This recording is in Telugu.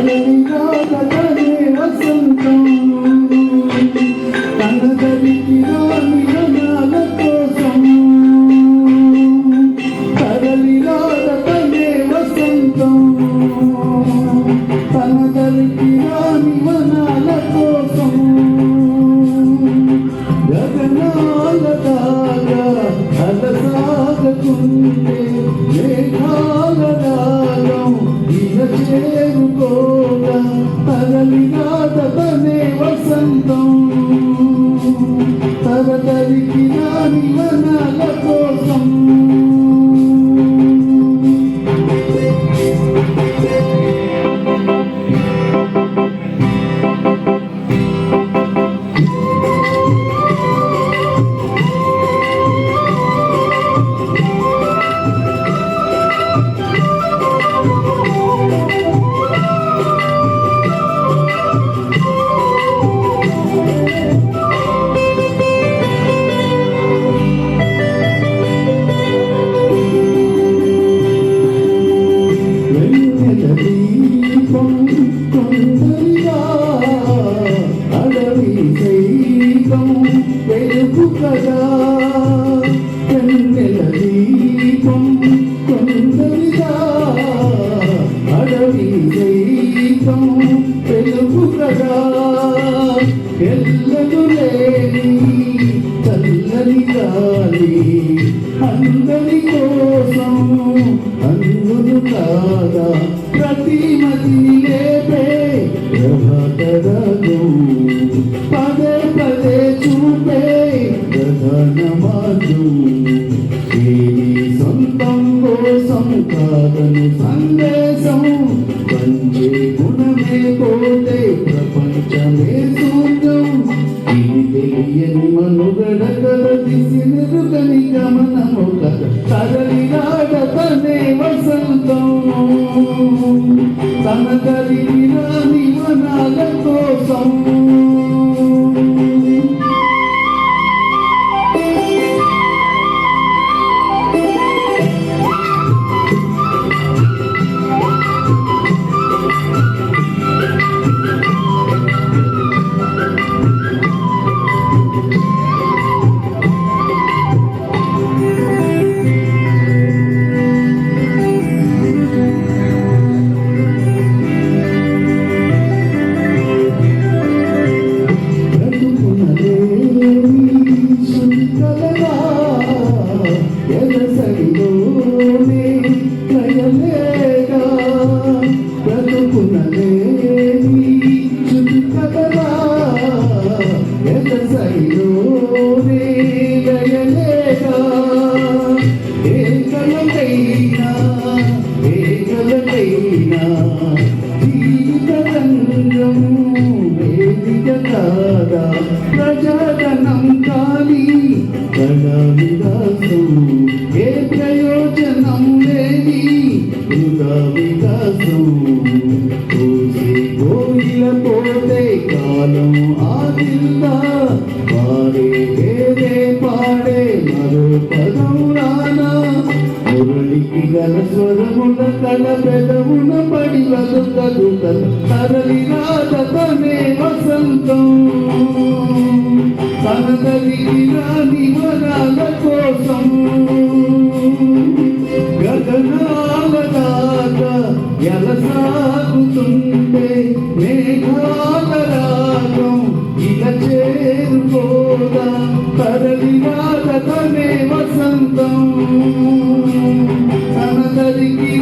తరలిరాగతనే వసంతం తనదరికి రాని వనాల కోసం తరలిరాగతనే వసంతం తనదరికి రాని వనాల కోసం గగనాల దాగా అలసాగకుండే మేఘాల దాగం ఇల చేరుకోగా తరలినాదనే వసంతం తరదరికి రాని వనాల కోసం అడవి సైతం వెలుగు కదా కన్నెల దీపం కొందరిగా అడవి సైతం వెలుగు కదా ఎల్లలు లేని చల్లని గాలి అందరి కోసం అందును కాదా ప్రతిమతిని లేపే ప్రభాతరగు పదే పదే చూపే ప్రధానమాజు ఏది సొంతం కోసం కాదని సందేశం పంచే గుణమే పోతే ప్రపంచమే శూన్యం ఇది తెలియని మనుగడ కలదిసినరుగని గమనము కథ తరలిరాడతనే వసంతం తనదరికి రాని వనాల కోసం ఎదసరిలోనే లయలేగా బ్రతుకునలేని శుద్ధి కదలా ఎదసరిలోనే లయలేగా ఏకలకైనా జీవిత రంగము వేదిక కాదా ప్రజాగణం కానీ వికాసం ఏ ప్రయోజనం లేని వృధా వికాసం కోసి కోయిల పోతే కాలం ఆగిల్లా పాడే వేరే పాడే మరో పదం రానా మురళికి గల స్వరముల కల పెదవున పడి వదుకదు కల తరలిరాదతనే వసంతం తనదరికి రాని వనాల కోసం గగనాల దాకా ఎలసాగుతుంటే మేఘాల రాగం ఇలా చేరుకోగా తరలిరాదతనే వసంతం తనదరికి